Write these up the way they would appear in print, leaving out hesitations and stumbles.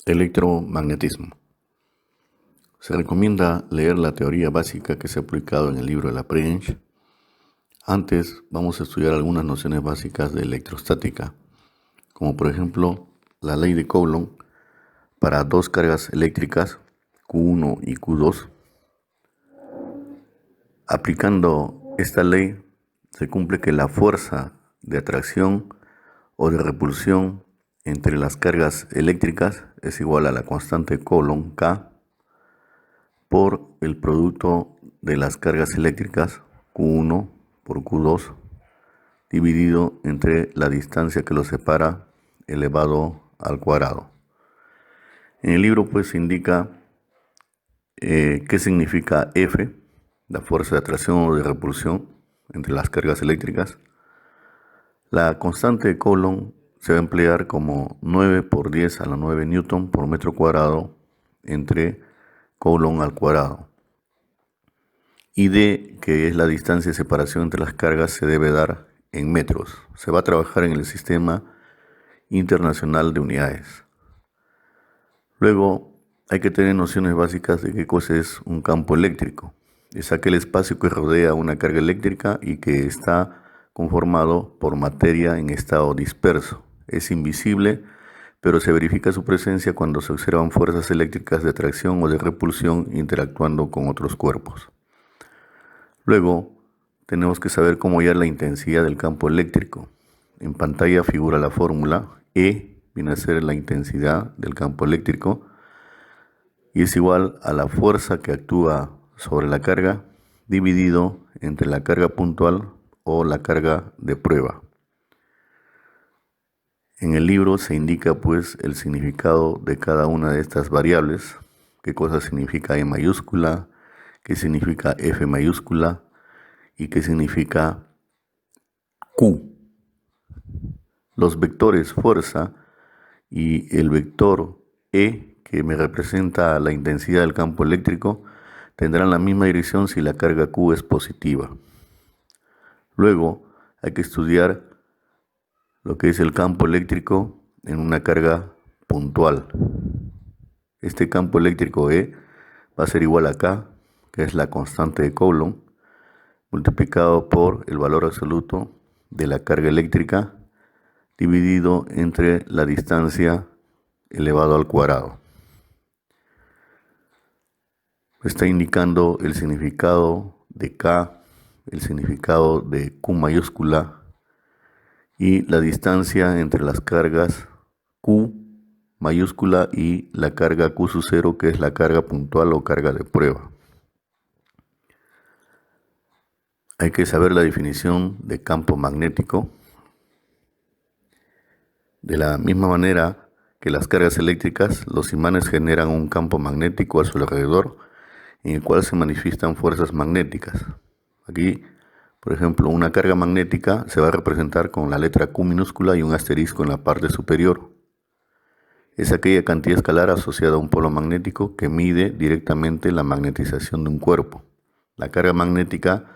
Electromagnetismo. Se recomienda leer la teoría básica que se ha publicado en el libro de Lagrange. Antes vamos a estudiar algunas nociones básicas de electrostática, como por ejemplo la ley de Coulomb para dos cargas eléctricas Q1 y Q2. Aplicando esta ley se cumple que la fuerza de atracción o de repulsión entre las cargas eléctricas es igual a la constante Coulomb K por el producto de las cargas eléctricas Q1 por Q2 dividido entre la distancia que los separa elevado al cuadrado. En el libro pues se indica qué significa F, la fuerza de atracción o de repulsión entre las cargas eléctricas. La constante de Coulomb se va a emplear como 9 por 10 a la 9 newton por metro cuadrado entre Coulomb al cuadrado. Y D, que es la distancia de separación entre las cargas, se debe dar en metros. Se va a trabajar en el sistema internacional de unidades. Luego hay que tener nociones básicas de qué cosa es un campo eléctrico. Es aquel espacio que rodea una carga eléctrica y que está conformado por materia en estado disperso. Es invisible, pero se verifica su presencia cuando se observan fuerzas eléctricas de atracción o de repulsión interactuando con otros cuerpos. Luego, tenemos que saber cómo hallar la intensidad del campo eléctrico. En pantalla figura la fórmula. E viene a ser la intensidad del campo eléctrico y es igual a la fuerza que actúa sobre la carga dividido entre la carga puntual o la carga de prueba. En el libro se indica pues el significado de cada una de estas variables, qué cosa significa E mayúscula, qué significa F mayúscula y qué significa Q. Los vectores fuerza y el vector E, que me representa la intensidad del campo eléctrico, tendrán la misma dirección si la carga Q es positiva. Luego hay que estudiar lo que es el campo eléctrico en una carga puntual. Este campo eléctrico E va a ser igual a K, que es la constante de Coulomb, multiplicado por el valor absoluto de la carga eléctrica dividido entre la distancia elevado al cuadrado. Está indicando el significado de K, el significado de Q mayúscula y la distancia entre las cargas Q mayúscula y la carga Q sub 0, que es la carga puntual o carga de prueba. Hay que saber la definición de campo magnético. De la misma manera que las cargas eléctricas, los imanes generan un campo magnético a su alrededor en el cual se manifiestan fuerzas magnéticas. Aquí, por ejemplo, una carga magnética se va a representar con la letra Q minúscula y un asterisco en la parte superior. Es aquella cantidad escalar asociada a un polo magnético que mide directamente la magnetización de un cuerpo. La carga magnética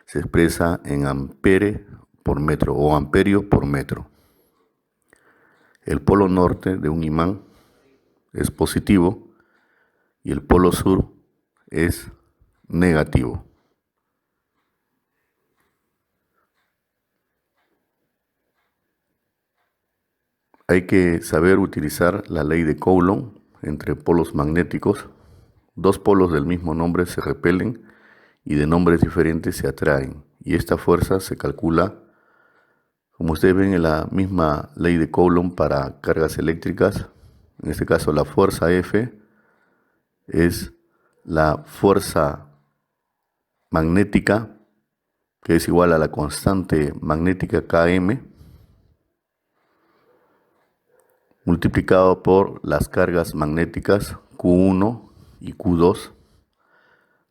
se expresa en ampere por metro o amperio por metro. El polo norte de un imán es positivo y el polo sur es negativo. Hay que saber utilizar la ley de Coulomb entre polos magnéticos. Dos polos del mismo nombre se repelen y de nombres diferentes se atraen. Y esta fuerza se calcula, como ustedes ven, en la misma ley de Coulomb para cargas eléctricas. En este caso la fuerza F es la fuerza magnética, que es igual a la constante magnética Km, multiplicado por las cargas magnéticas Q1 y Q2,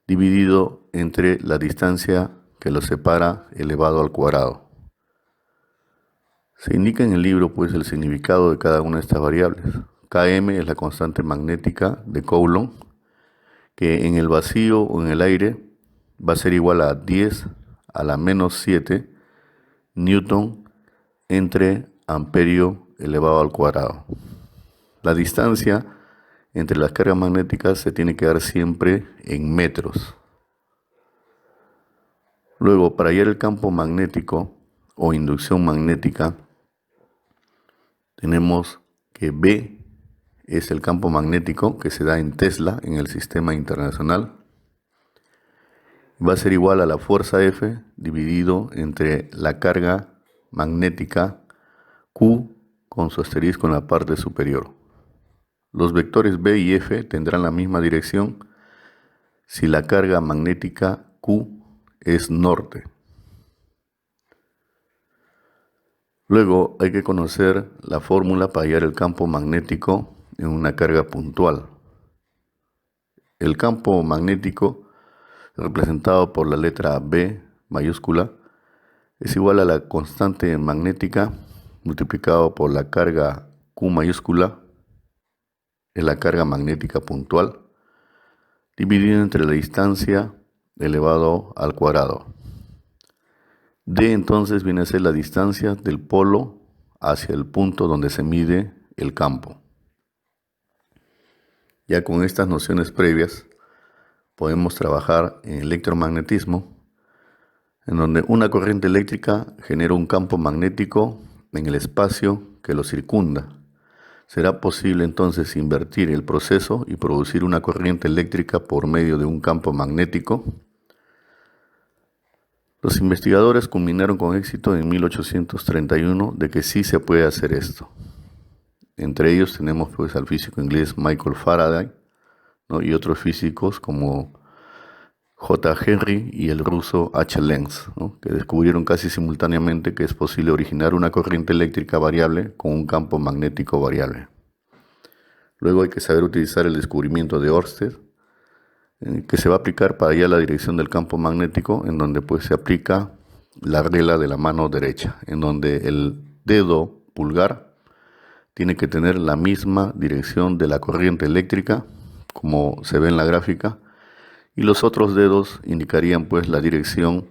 dividido entre la distancia que los separa elevado al cuadrado. Se indica en el libro pues el significado de cada una de estas variables. Km es la constante magnética de Coulomb, que en el vacío o en el aire va a ser igual a 10 a la menos 7 newton entre amperio elevado al cuadrado. La distancia entre las cargas magnéticas se tiene que dar siempre en metros. Luego, para hallar el campo magnético o inducción magnética, tenemos que B es el campo magnético que se da en Tesla en el sistema internacional. Va a ser igual a la fuerza F dividido entre la carga magnética Q con su asterisco en la parte superior. Los vectores B y F tendrán la misma dirección si la carga magnética Q es norte. Luego hay que conocer la fórmula para hallar el campo magnético en una carga puntual. El campo magnético, representado por la letra B mayúscula, es igual a la constante magnética multiplicado por la carga Q mayúscula, es la carga magnética puntual, dividido entre la distancia elevado al cuadrado. D entonces viene a ser la distancia del polo hacia el punto donde se mide el campo. Ya con estas nociones previas podemos trabajar en electromagnetismo, en donde una corriente eléctrica genera un campo magnético en el espacio que lo circunda. Será posible entonces invertir el proceso y producir una corriente eléctrica por medio de un campo magnético. Los investigadores culminaron con éxito en 1831 de que sí se puede hacer esto. Entre ellos tenemos pues al físico inglés Michael Faraday, ¿no? Y otros físicos como J. Henry y el ruso H. Lenz, ¿no? Que descubrieron casi simultáneamente que es posible originar una corriente eléctrica variable con un campo magnético variable. Luego hay que saber utilizar el descubrimiento de Ørsted, que se va a aplicar para hallar la dirección del campo magnético, en donde pues se aplica la regla de la mano derecha, en donde el dedo pulgar tiene que tener la misma dirección de la corriente eléctrica, como se ve en la gráfica, y los otros dedos indicarían pues la dirección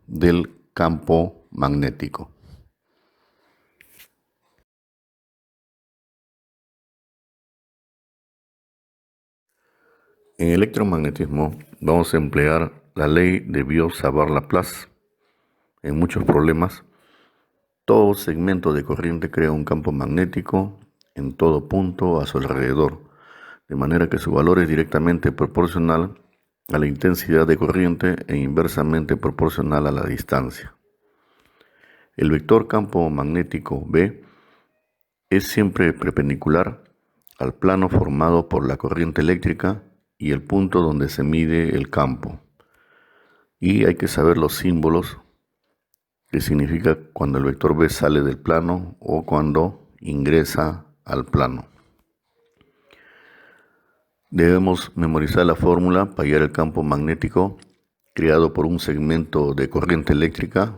del campo magnético. En electromagnetismo vamos a emplear la ley de Biot-Savart-Laplace. En muchos problemas, todo segmento de corriente crea un campo magnético en todo punto a su alrededor, de manera que su valor es directamente proporcional a la intensidad de corriente e inversamente proporcional a la distancia. El vector campo magnético B es siempre perpendicular al plano formado por la corriente eléctrica y el punto donde se mide el campo. Y hay que saber los símbolos, que significa cuando el vector B sale del plano o cuando ingresa al plano. Debemos memorizar la fórmula para hallar el campo magnético creado por un segmento de corriente eléctrica,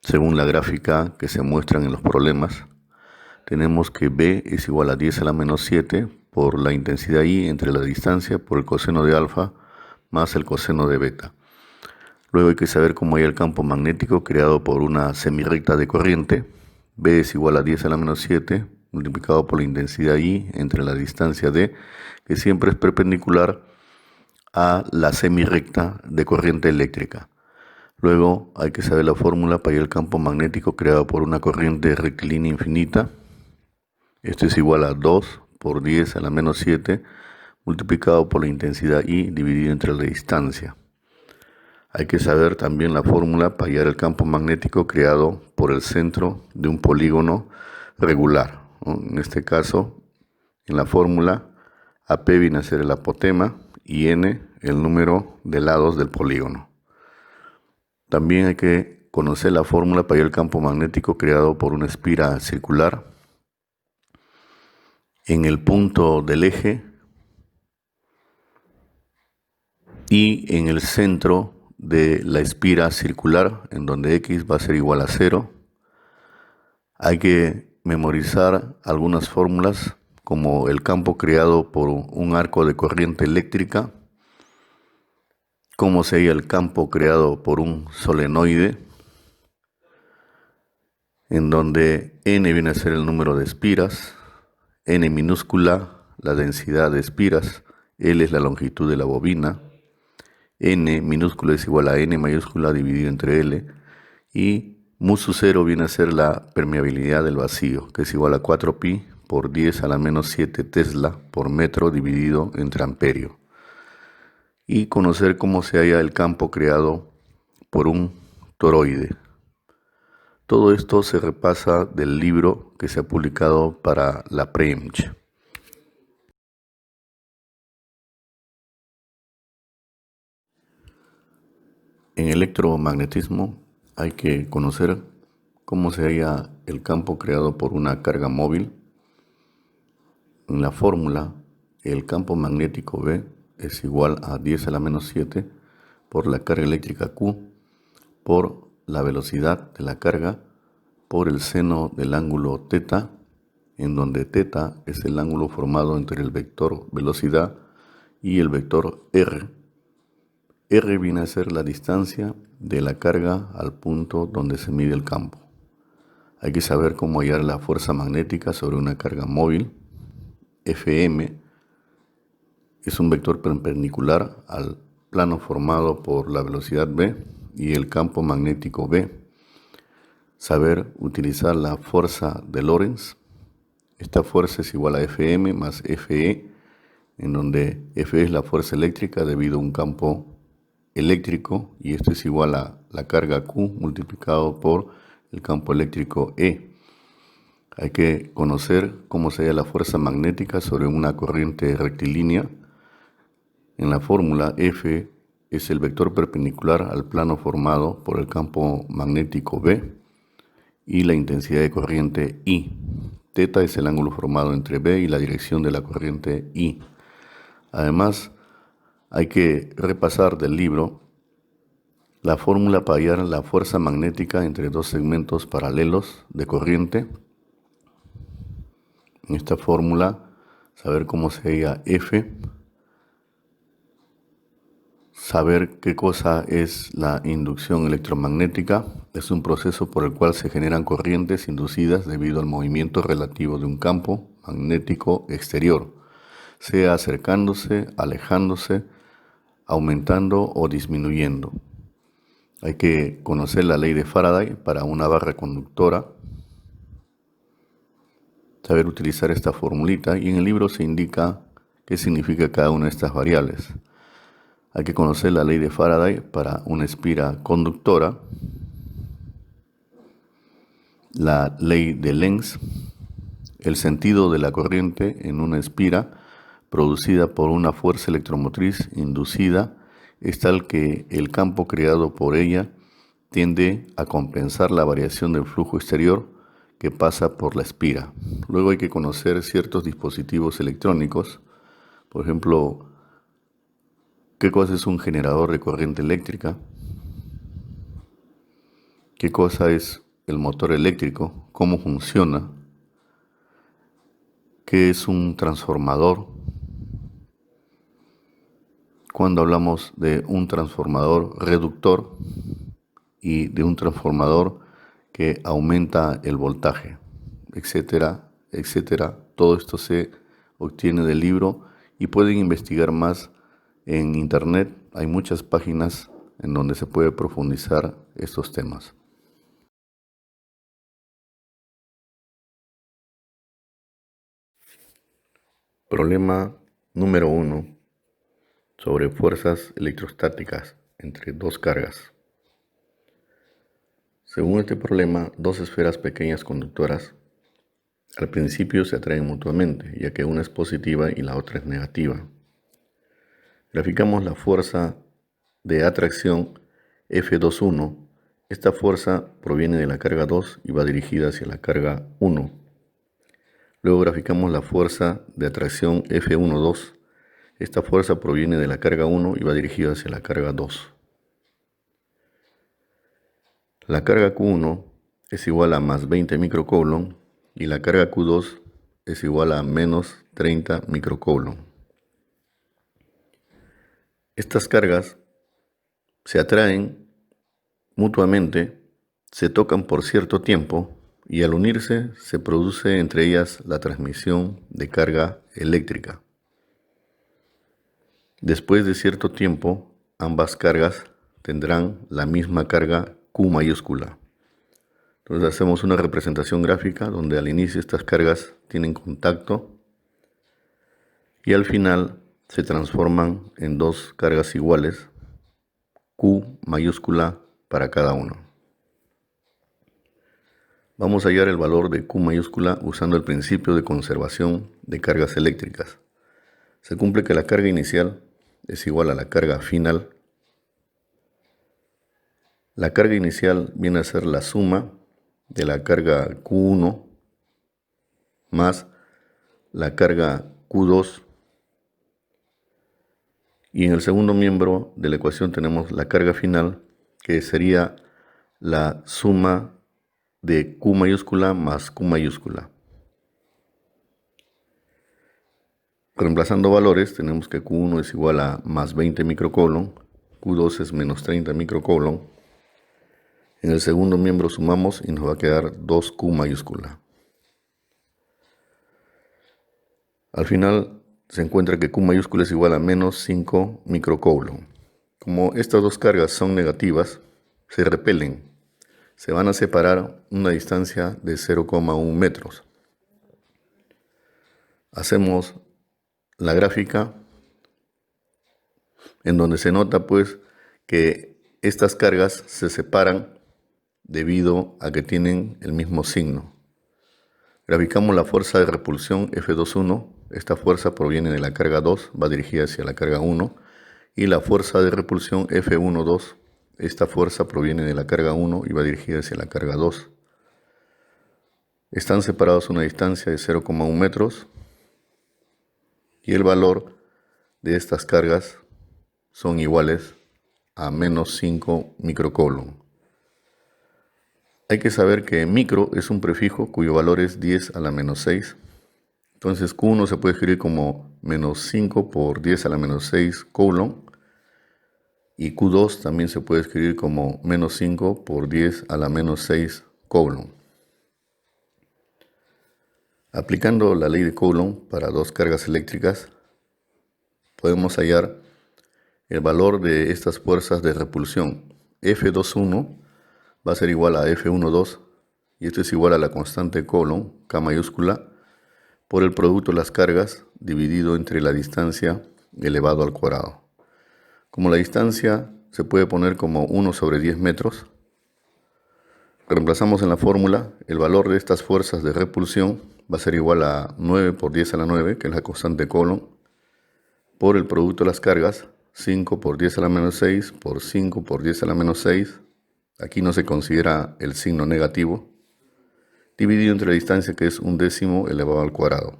según la gráfica que se muestran en los problemas. Tenemos que B es igual a 10 a la menos 7 por la intensidad I entre la distancia por el coseno de alfa más el coseno de beta. Luego hay que saber cómo hallar el campo magnético creado por una semirrecta de corriente. B es igual a 10 a la menos 7 multiplicado por la intensidad I entre la distancia D, que siempre es perpendicular a la semirrecta de corriente eléctrica. Luego hay que saber la fórmula para hallar el campo magnético creado por una corriente rectilínea infinita. Esto es igual a 2 por 10 a la menos 7 multiplicado por la intensidad I dividido entre la distancia. Hay que saber también la fórmula para hallar el campo magnético creado por el centro de un polígono regular, ¿no? En este caso, en la fórmula, AP viene a ser el apotema y N el número de lados del polígono. También hay que conocer la fórmula para hallar el campo magnético creado por una espira circular en el punto del eje y en el centro de la espira circular, en donde X va a ser igual a 0. Hay que memorizar algunas fórmulas como el campo creado por un arco de corriente eléctrica, cómo se halla el campo creado por un solenoide, en donde N viene a ser el número de espiras, N minúscula la densidad de espiras, L es la longitud de la bobina, N minúscula es igual a N mayúscula dividido entre L, y mu sub 0 viene a ser la permeabilidad del vacío, que es igual a 4pi por 10 a la menos 7 Tesla por metro dividido entre amperio. Y conocer cómo se halla el campo creado por un toroide. Todo esto se repasa del libro que se ha publicado para la PREEMCH. En electromagnetismo hay que conocer cómo se halla el campo creado por una carga móvil. En la fórmula, el campo magnético B es igual a 10 a la menos 7 por la carga eléctrica Q por la velocidad de la carga por el seno del ángulo θ, en donde θ es el ángulo formado entre el vector velocidad y el vector r. R viene a ser la distancia de la carga al punto donde se mide el campo. Hay que saber cómo hallar la fuerza magnética sobre una carga móvil. Fm es un vector perpendicular al plano formado por la velocidad v y el campo magnético B. Saber utilizar la fuerza de Lorentz. Esta fuerza es igual a Fm más Fe, en donde F es la fuerza eléctrica debido a un campo eléctrico, y esto es igual a la carga Q multiplicado por el campo eléctrico E. Hay que conocer cómo se halla la fuerza magnética sobre una corriente rectilínea. En la fórmula, F es el vector perpendicular al plano formado por el campo magnético B y la intensidad de corriente I. Θ es el ángulo formado entre B y la dirección de la corriente I. Además, hay que repasar del libro la fórmula para hallar la fuerza magnética entre dos segmentos paralelos de corriente. En esta fórmula, saber cómo se halla F, saber qué cosa es la inducción electromagnética. Es un proceso por el cual se generan corrientes inducidas debido al movimiento relativo de un campo magnético exterior, sea acercándose, alejándose, aumentando o disminuyendo. Hay que conocer la ley de Faraday para una barra conductora, saber utilizar esta formulita, y en el libro se indica qué significa cada una de estas variables. Hay que conocer la ley de Faraday para una espira conductora, la ley de Lenz, el sentido de la corriente en una espira producida por una fuerza electromotriz inducida es tal que el campo creado por ella tiende a compensar la variación del flujo exterior que pasa por la espira. Luego hay que conocer ciertos dispositivos electrónicos, por ejemplo, qué cosa es un generador de corriente eléctrica, qué cosa es el motor eléctrico, cómo funciona, qué es un transformador. Cuando hablamos de un transformador reductor y de un transformador que aumenta el voltaje, etcétera, etcétera. Todo esto se obtiene del libro y pueden investigar más en internet. Hay muchas páginas en donde se puede profundizar estos temas. Problema número 1 sobre fuerzas electrostáticas entre dos cargas. Según este problema, dos esferas pequeñas conductoras al principio se atraen mutuamente, ya que una es positiva y la otra es negativa. Graficamos la fuerza de atracción F21. Esta fuerza proviene de la carga 2 y va dirigida hacia la carga 1. Luego graficamos la fuerza de atracción F12. Esta fuerza proviene de la carga 1 y va dirigida hacia la carga 2. La carga Q1 es igual a más 20 microcoulomb y la carga Q2 es igual a menos 30 microcoulomb. Estas cargas se atraen mutuamente, se tocan por cierto tiempo y al unirse se produce entre ellas la transmisión de carga eléctrica. Después de cierto tiempo, ambas cargas tendrán la misma carga Q mayúscula. Entonces hacemos una representación gráfica donde al inicio estas cargas tienen contacto y al final se transforman en dos cargas iguales, Q mayúscula para cada uno. Vamos a hallar el valor de Q mayúscula usando el principio de conservación de cargas eléctricas. Se cumple que la carga inicial es igual a la carga final. La carga inicial viene a ser la suma de la carga Q1 más la carga Q2. Y en el segundo miembro de la ecuación tenemos la carga final, que sería la suma de Q mayúscula más Q mayúscula. Reemplazando valores, tenemos que Q1 es igual a más 20 microcoulomb, Q2 es menos 30 microcoulomb. En el segundo miembro sumamos y nos va a quedar 2Q mayúscula. Al final se encuentra que Q mayúscula es igual a menos 5 microcoulomb. Como estas dos cargas son negativas, se repelen. Se van a separar una distancia de 0,1 metros. Hacemos la gráfica en donde se nota pues que estas cargas se separan debido a que tienen el mismo signo. Graficamos la fuerza de repulsión F21. Esta fuerza proviene de la carga 2, va dirigida hacia la carga 1. Y la fuerza de repulsión F12. Esta fuerza proviene de la carga 1 y va dirigida hacia la carga 2. Están separados a una distancia de 0,1 metros. Y el valor de estas cargas son iguales a menos 5 microcoulomb. Hay que saber que micro es un prefijo cuyo valor es 10 a la menos 6. Entonces Q1 se puede escribir como menos 5 por 10 a la menos 6 coulomb. Y Q2 también se puede escribir como menos 5 por 10 a la menos 6 coulomb. Aplicando la ley de Coulomb para dos cargas eléctricas, podemos hallar el valor de estas fuerzas de repulsión. F21 va a ser igual a F12, y esto es igual a la constante Coulomb, K mayúscula, por el producto de las cargas dividido entre la distancia elevado al cuadrado. Como la distancia se puede poner como 1 sobre 10 metros, reemplazamos en la fórmula el valor de estas fuerzas de repulsión va a ser igual a 9 por 10 a la 9, que es la constante Coulomb, por el producto de las cargas, 5 por 10 a la menos 6 por 5 por 10 a la menos 6. Aquí no se considera el signo negativo, dividido entre la distancia que es 1/10 elevado al cuadrado.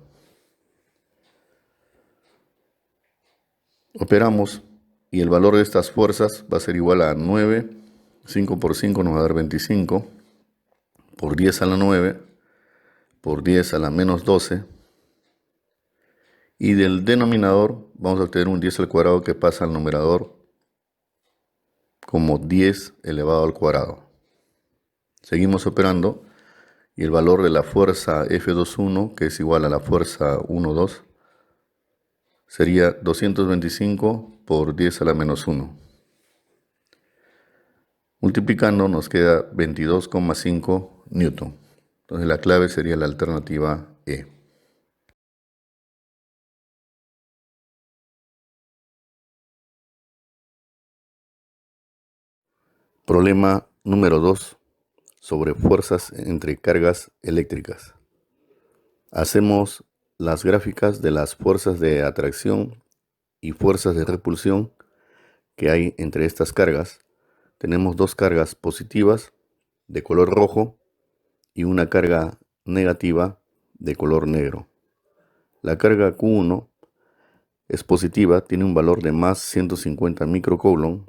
Operamos y el valor de estas fuerzas va a ser igual a 9, 5 por 5 nos va a dar 25, por 10 a la 9, por 10 a la menos 12, y del denominador vamos a obtener un 10 al cuadrado que pasa al numerador como 10 elevado al cuadrado. Seguimos operando y el valor de la fuerza F21, que es igual a la fuerza 12, sería 225 por 10 a la menos 1. Multiplicando nos queda 22,5 newton. Entonces la clave sería la alternativa E. Problema número 2 sobre fuerzas entre cargas eléctricas. Hacemos las gráficas de las fuerzas de atracción y fuerzas de repulsión que hay entre estas cargas. Tenemos dos cargas positivas de color rojo y una carga negativa de color negro. La carga Q1 es positiva, tiene un valor de más 150 microcoulomb.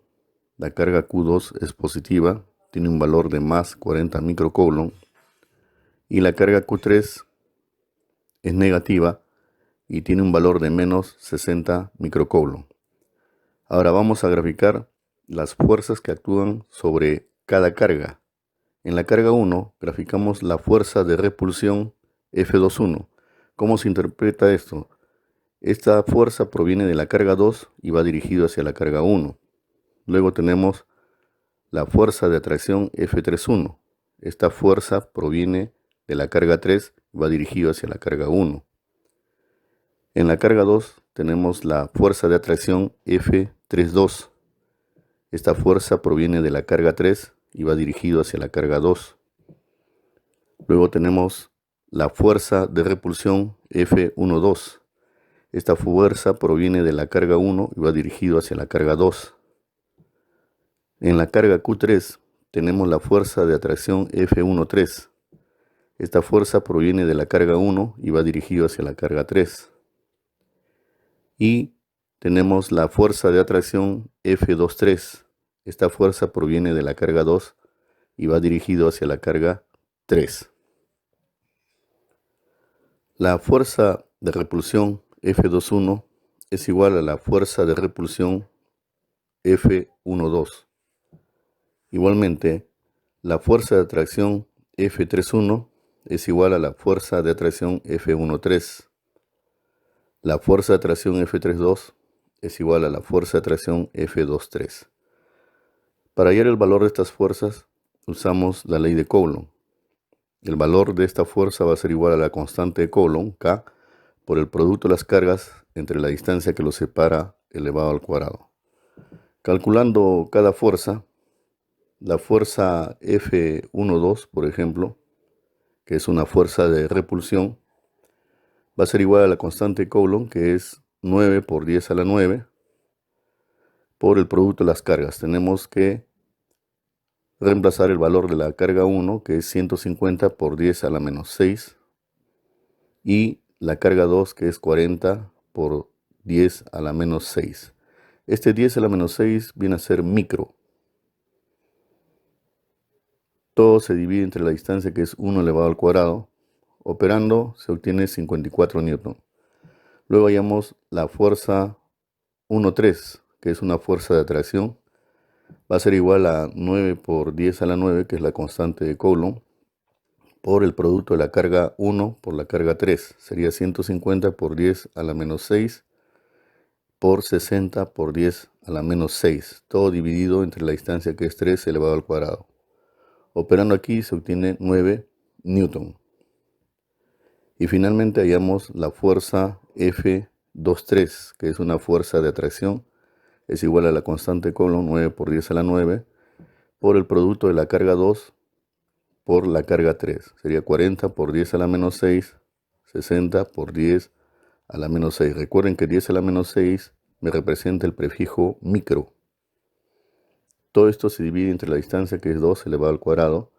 La carga Q2 es positiva, tiene un valor de más 40 microcoulomb. Y la carga Q3 es negativa y tiene un valor de menos 60 microcoulomb. Ahora vamos a graficar las fuerzas que actúan sobre cada carga. En la carga 1 graficamos la fuerza de repulsión F21. ¿Cómo se interpreta esto? Esta fuerza proviene de la carga 2 y va dirigido hacia la carga 1. Luego tenemos la fuerza de atracción F31. Esta fuerza proviene de la carga 3 y va dirigido hacia la carga 1. En la carga 2 tenemos la fuerza de atracción F32. Esta fuerza proviene de la carga 3 y va dirigido hacia la carga 2. Luego tenemos la fuerza de repulsión F12. Esta fuerza proviene de la carga 1 y va dirigido hacia la carga 2. En la carga Q3 tenemos la fuerza de atracción F13. Esta fuerza proviene de la carga 1 y va dirigido hacia la carga 3. Y tenemos la fuerza de atracción F23. Esta fuerza proviene de la carga 2 y va dirigido hacia la carga 3. La fuerza de repulsión F21 es igual a la fuerza de repulsión F12. Igualmente, la fuerza de atracción F31 es igual a la fuerza de atracción F13. La fuerza de atracción F32 es igual a la fuerza de atracción F23. Para hallar el valor de estas fuerzas, usamos la ley de Coulomb. El valor de esta fuerza va a ser igual a la constante de Coulomb, K, por el producto de las cargas entre la distancia que los separa elevado al cuadrado. Calculando cada fuerza, la fuerza F12, por ejemplo, que es una fuerza de repulsión, va a ser igual a la constante de Coulomb, que es 9 por 10 a la 9, por el producto de las cargas. Tenemos que reemplazar el valor de la carga 1, que es 150 por 10 a la menos 6, y la carga 2, que es 40 por 10 a la menos 6. Este 10 a la menos 6 viene a ser micro. Todo se divide entre la distancia, que es 1 elevado al cuadrado. Operando se obtiene 54 newton. Luego hallamos la fuerza 1,3, que es una fuerza de atracción. Va a ser igual a 9 por 10 a la 9, que es la constante de Coulomb, por el producto de la carga 1 por la carga 3. Sería 150 por 10 a la menos 6 por 60 por 10 a la menos 6. Todo dividido entre la distancia, que es 3 elevado al cuadrado. Operando aquí se obtiene 9 newton. Y finalmente hallamos la fuerza F23, que es una fuerza de atracción. Es igual a la constante de Coulomb, 9 por 10 a la 9, por el producto de la carga 2 por la carga 3. Sería 40 por 10 a la menos 6, 60 por 10 a la menos 6. Recuerden que 10 a la menos 6 me representa el prefijo micro. Todo esto se divide entre la distancia, que es 2 elevado al cuadrado,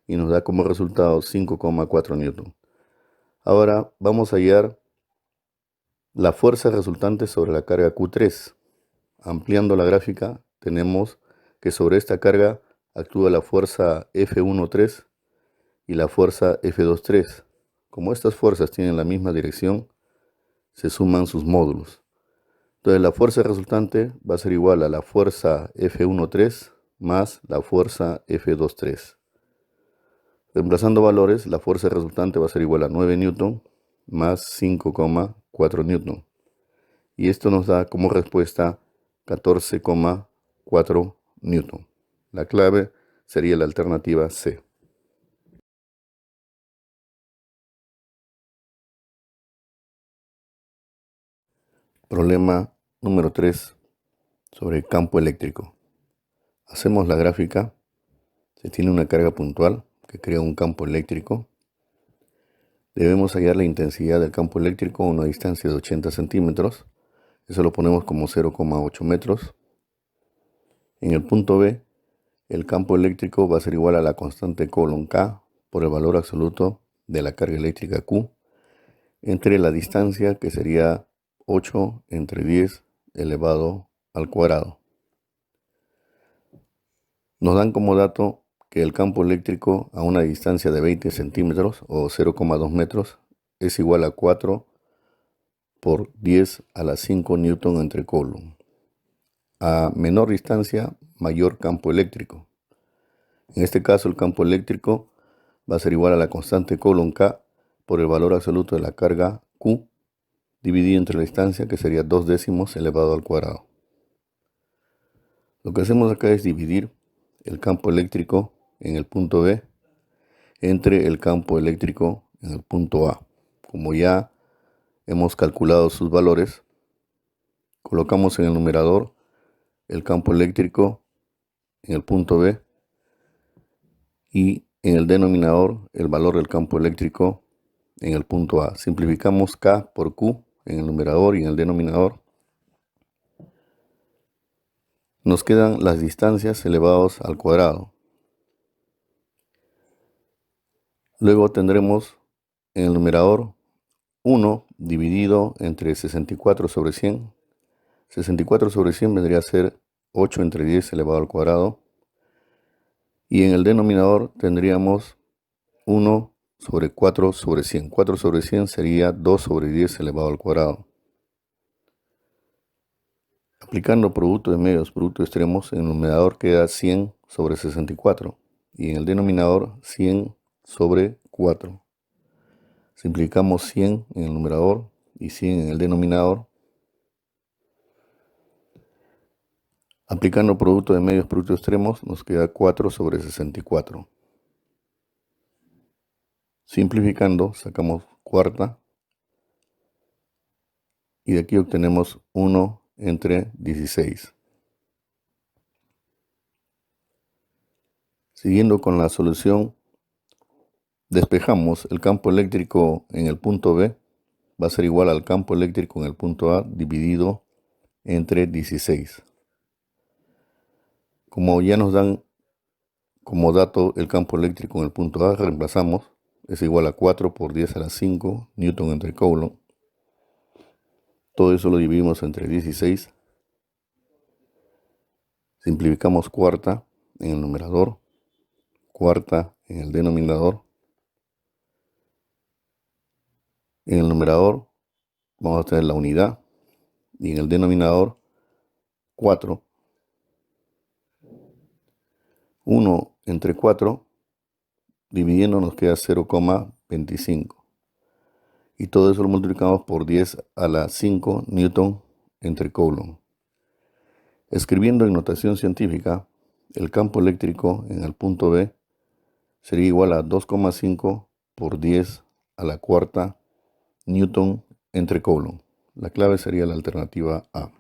y nos da como resultado 5,4 newton. Ahora vamos a hallar la fuerza resultante sobre la carga Q3. Ampliando la gráfica, tenemos que sobre esta carga actúa la fuerza F13 y la fuerza F23. Como estas fuerzas tienen la misma dirección, se suman sus módulos. Entonces la fuerza resultante va a ser igual a la fuerza F13 más la fuerza F23. Reemplazando valores, la fuerza resultante va a ser igual a 9 newton más 5,4 newton. Y esto nos da como respuesta 14,4 newton. La clave sería la alternativa C. Problema número 3 sobre el campo eléctrico. Hacemos la gráfica. Se tiene una carga puntual que crea un campo eléctrico. Debemos hallar la intensidad del campo eléctrico a una distancia de 80 centímetros. Eso lo ponemos como 0,8 metros. En el punto B, el campo eléctrico va a ser igual a la constante Coulomb K por el valor absoluto de la carga eléctrica Q entre la distancia, que sería 8 entre 10 elevado al cuadrado. Nos dan como dato que el campo eléctrico a una distancia de 20 centímetros o 0,2 metros es igual a 4 por 10 a la 5 newton entre Coulomb. A menor distancia, mayor campo eléctrico. En este caso, el campo eléctrico va a ser igual a la constante Coulomb K por el valor absoluto de la carga Q dividido entre la distancia, que sería 2/10 elevado al cuadrado. Lo que hacemos acá es dividir el campo eléctrico en el punto B entre el campo eléctrico en el punto A. Como ya hemos calculado sus valores, colocamos en el numerador el campo eléctrico en el punto B y en el denominador el valor del campo eléctrico en el punto A. Simplificamos K por Q en el numerador y en el denominador. Nos quedan las distancias elevadas al cuadrado. Luego tendremos en el numerador 1 dividido entre 64 sobre 100. 64 sobre 100 vendría a ser 8 entre 10 elevado al cuadrado. Y en el denominador tendríamos 1 sobre 4 sobre 100. 4 sobre 100 sería 2 sobre 10 elevado al cuadrado. Aplicando producto de medios, producto de extremos, en el numerador queda 100 sobre 64 y en el denominador 100 sobre 4. Simplificamos 100 en el numerador y 100 en el denominador. Aplicando producto de medios, producto de extremos, nos queda 4 sobre 64. Simplificando, sacamos cuarta y de aquí obtenemos 1 entre 16. Siguiendo con la solución, despejamos el campo eléctrico en el punto B, va a ser igual al campo eléctrico en el punto A dividido entre 16. Como ya nos dan como dato el campo eléctrico en el punto A, reemplazamos, es igual a 4 por 10 a la 5 Newton entre Coulomb. Todo eso lo dividimos entre 16. Simplificamos cuarta en el numerador, cuarta en el denominador. En el numerador vamos a tener la unidad y en el denominador 4. 1 entre 4 dividiendo nos queda 0,25. Y todo eso lo multiplicamos por 10 a la 5 Newton entre Coulomb. Escribiendo en notación científica, el campo eléctrico en el punto B sería igual a 2,5 por 10 a la cuarta Newton entre Coulomb. La clave sería la alternativa A.